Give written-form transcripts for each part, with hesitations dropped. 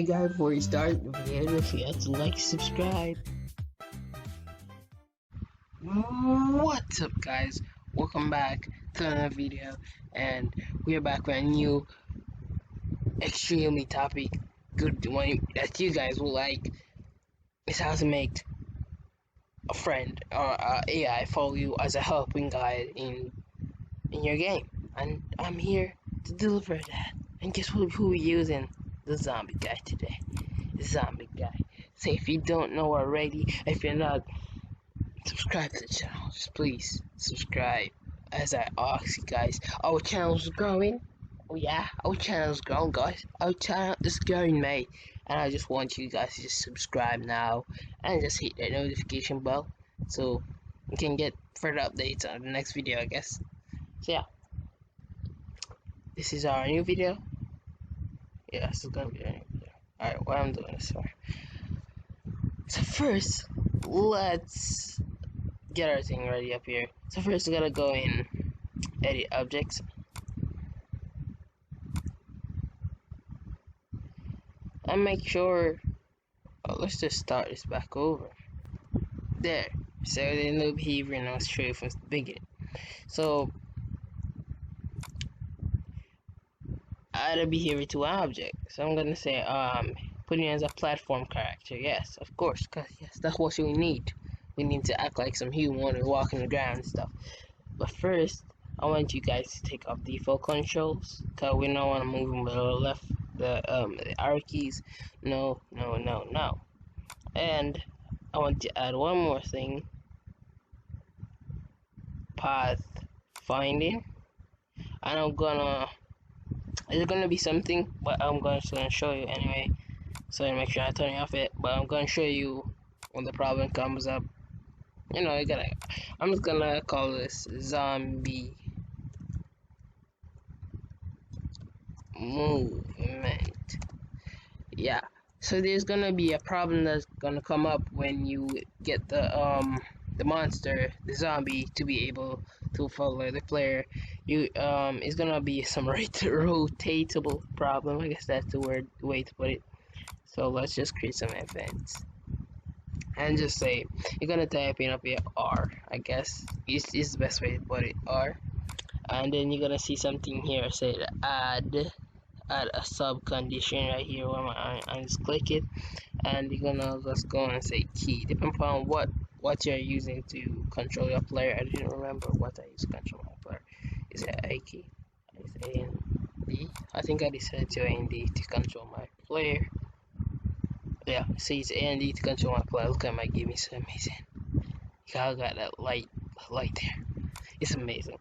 guys, before you start the video, don't forget to like, subscribe. What's up, guys? Welcome back to another video, and we are back with a new, extremely good one that you guys will like. It's how to make a friend or AI follow you as a helping guide in your game, and I'm here to deliver that. And guess who we're using? The zombie guy today. Zombie guy. So if you don't know already, if you're not subscribed to the channel, just please subscribe. As I ask you guys, our channel's growing. Oh yeah, our channel's growing, guys. Our channel is growing, mate. And I just want you guys to just subscribe now and just hit that notification bell so you can get further updates on the next video, I guess. So yeah, this is our new video. Yeah, this is gonna be a new video. Alright, what I'm doing is for. So first, let's get everything ready up here. So first, we gotta go in edit objects. And make sure, let's just start this back over. There. So the new behavior now is true from the beginning. So add a behavior to an object. So I'm gonna say put it as a platform character. Yes, of course, because yes, that's what we need. We need to act like some human and walk on the ground and stuff. But first, I want you guys to take off default controls, because we don't want to move them to the left, the arrow keys. No. And I want to add one more thing. Path finding. And it's gonna be something, but I'm just gonna show you anyway. So make sure I turn off it. But I'm gonna show you when the problem comes up. You know, I'm just gonna call this zombie movement. Yeah. So there's gonna be a problem that's gonna come up when you get the monster, the zombie, to be able to follow the player. It's gonna be some rotatable problem. I guess that's the way to put it. So let's just create some events and just say you're gonna type in up here R. I guess is the best way to put it, R. And then you're gonna see something here, say add a sub condition right here. I just click it, and you're gonna just go and say key, depending upon what you're using to control your player. I didn't remember what I use to control my player. Is it A key? Is A and D? I think I decided to A and D to control my player. Yeah, see, it's A and D to control my player. Look at my game, it's amazing. I got that light there. It's amazing.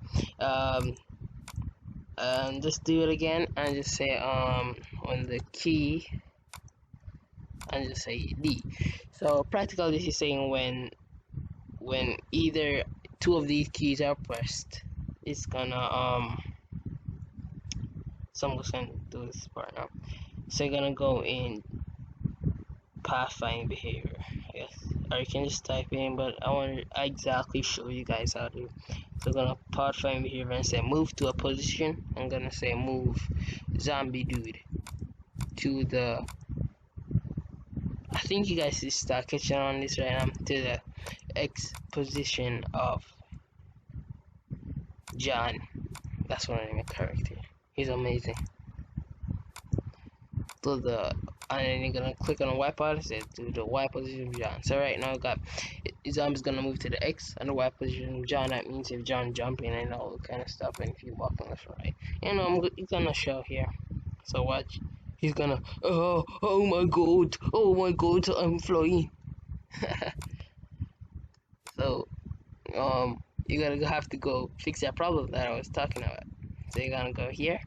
Just do it again and just say on the key and just say D. So practically this is saying when either two of these keys are pressed, it's gonna so I'm just gonna do this part now. So you're gonna go in pathfind behavior, yes, or you can just type in, but I want to exactly show you guys how to. So I'm gonna pathfind behavior and say move to a position. I'm gonna say move zombie dude to the, I think you guys should start catching on this right now, to the X position of John. That's what I name a character. He's amazing. To the, and then you're gonna click on the Y position to the Y position of John. So right now I got zombie's gonna move to the X and the Y position of John. That means if John jumping and all that kind of stuff, and if you walk on left or right, you know, it's gonna show here. So watch, he's gonna, oh my god, I'm flying. So you're gonna have to go fix that problem that I was talking about. So you're gonna go here,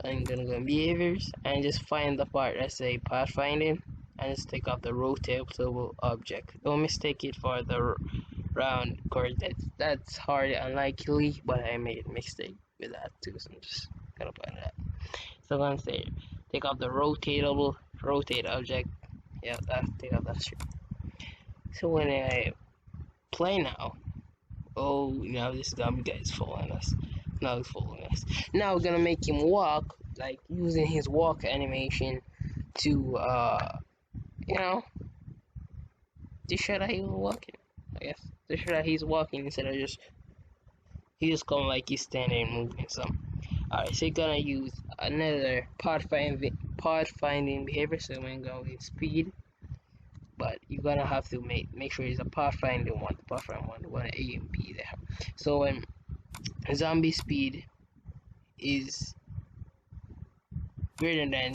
and you're gonna go in behaviors and just find the part that say pathfinding, and just take off the rotatable object. Don't mistake it for the round chord. That's hard unlikely, but I made a mistake with that too, so I'm just gonna put that. So I'm gonna say take off the rotate object. Yeah, take off that shit. So when I play now, oh, now this zombie guy is following us. Now he's following us. Now we're gonna make him walk, like using his walk animation to you know, to show that he's walking. I guess to show that he's walking instead of just going like he's standing and moving. So alright, so you're gonna use another pod finding behavior. So we're gonna go with speed, but you're gonna have to make sure it's a pod finding one, the one A and B there. So when zombie speed is greater than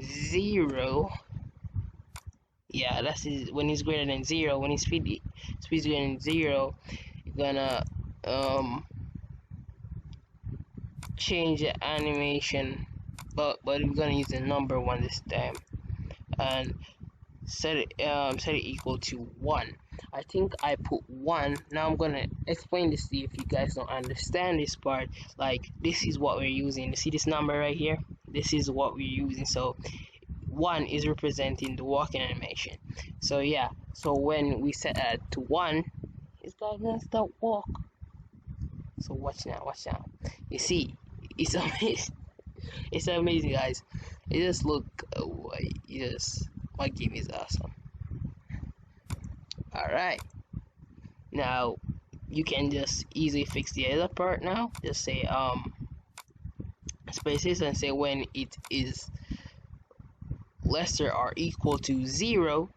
0, yeah, that's when he's greater than 0. When his speed is greater than 0, you're gonna change the animation, but we're gonna use the number one this time, and set it equal to 1. I think I put 1. Now I'm gonna explain this to you if you guys don't understand this part. Like, this is what we're using. You see this number right here? This is what we're using. So 1 is representing the walking animation. So yeah, so when we set that to 1, this guy's gonna start walk. So watch now. You see, it's amazing. It's amazing, guys. It just look, my game is awesome. Alright, now you can just easily fix the other part. Now just say spaces and say when it is lesser or equal to 0,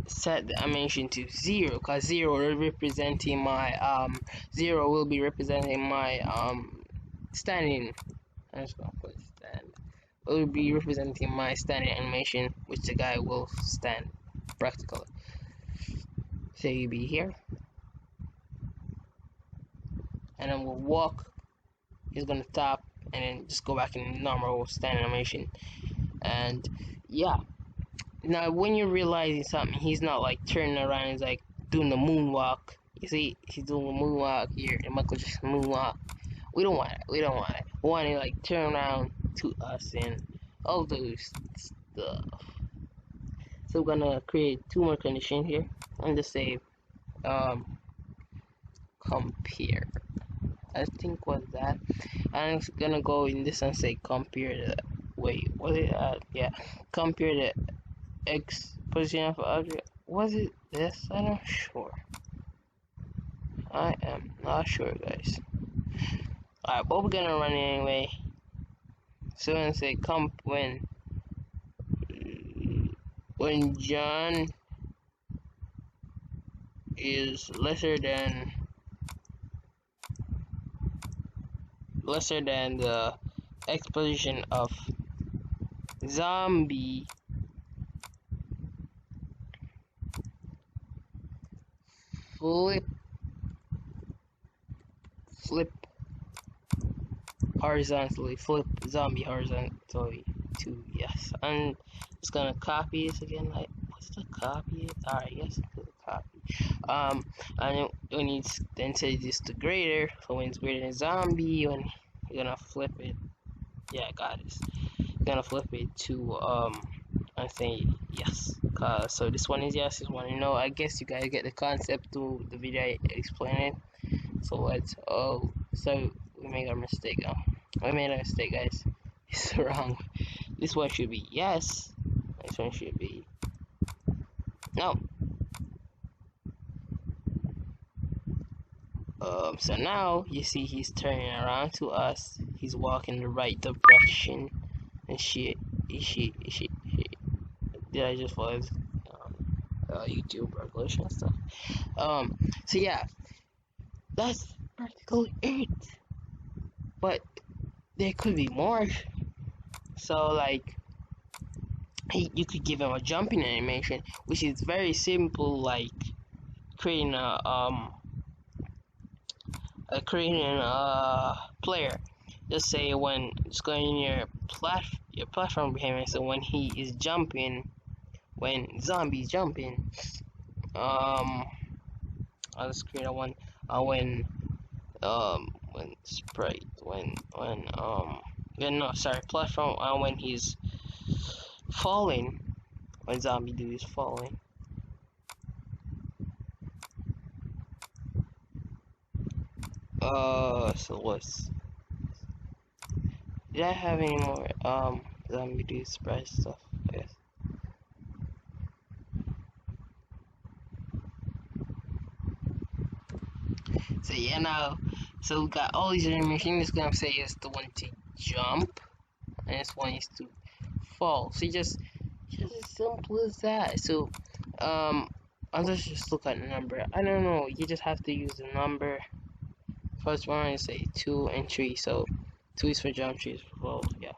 set the animation to 0, because 0 will representing my 0 will be representing my standing. I'm just gonna put stand. It will be representing my standing animation, which the guy will stand practically. So you'll be here, and then we'll walk. He's gonna tap, and then just go back in normal standing animation. And yeah, now when you're realizing something, he's not like turning around. He's like doing the moonwalk. You see, he's doing the moonwalk here, and Michael just moonwalk. We don't want it. We want to like turn around to us and all those stuff. So we're gonna create 2 more conditions here and just say compare. I think was that. I'm gonna go in this and say compare the was it yeah, compare the x position of object. Was it this? I'm not sure. I am not sure, guys. Alright, but we're gonna run it anyway. So I'm gonna say when John is lesser than the x position of zombie, flip horizontally, flip zombie horizontally to yes. I'm just gonna copy this again. Like, what's the copy? Alright, yes, it's the copy. And when it's then say this to greater, so when it's greater than zombie, when you're gonna flip it, yeah, got this. You're gonna flip it to I think yes. So this one is yes, this one no. I guess you guys get the concept to the video I explained it. So let's so we made a mistake. I made a mistake, guys. It's wrong. This one should be yes. This one should be no. So now you see he's turning around to us. He's walking the right direction. And shit. Did I just was YouTube regulation and stuff? So yeah, that's practically it. But there could be more. So like, you could give him a jumping animation, which is very simple, like creating creating a player. Just say when it's going in your platform behavior. So when he is jumping, when zombies jumping, I'll just create a one. When sprite, no, sorry, platform. When he's falling, when zombie dude is falling. So what's... Did I have any more zombie do surprise stuff? I guess. So yeah, now, so we got all these animation. This gonna say is the one to jump, and this one is to fall. So just as simple as that. So let's just look at the number. I don't know. You just have to use the number. First one is say 2 and 3. So 2 is for jump, 3 is for fall. Yeah.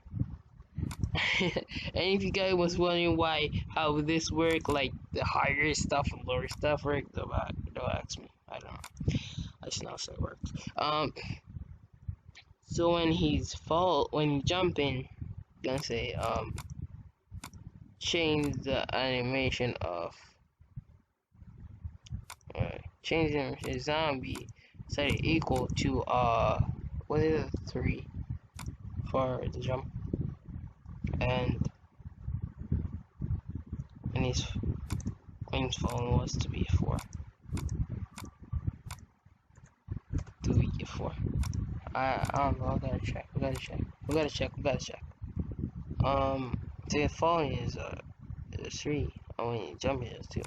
And if you guys was wondering why how this work, like the higher stuff and lower stuff work, don't ask me. I don't know. I just know how it works. So when when jumping, gonna say change the animation of change the animation zombie, set it equal to what is it, 3 for the jump, and when he's falling was to be 4. To be 4. I don't know. I gotta check. We gotta check. So if falling is 3. I mean jumping is 2.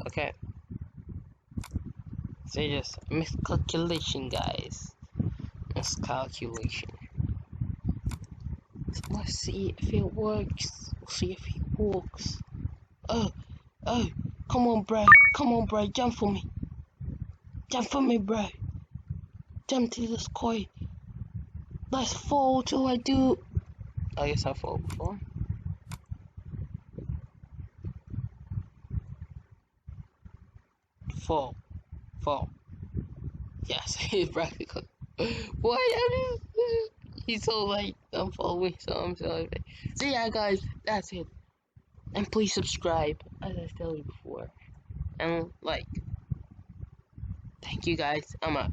Okay. So just miscalculation, guys. Miscalculation. So let's see if it works. We'll see if it works. Oh, oh, come on, bro. Come on, bro. Jump for me. Jump for me, bro. Jump to the sky. Let's fall till I do. I guess I fall before. Fall. Fall. Yes, he's practical. Why? He's so like, I'm following, so I'm so like. So yeah, guys, that's it. And please subscribe, as I told you before. And like, thank you guys. I'm out.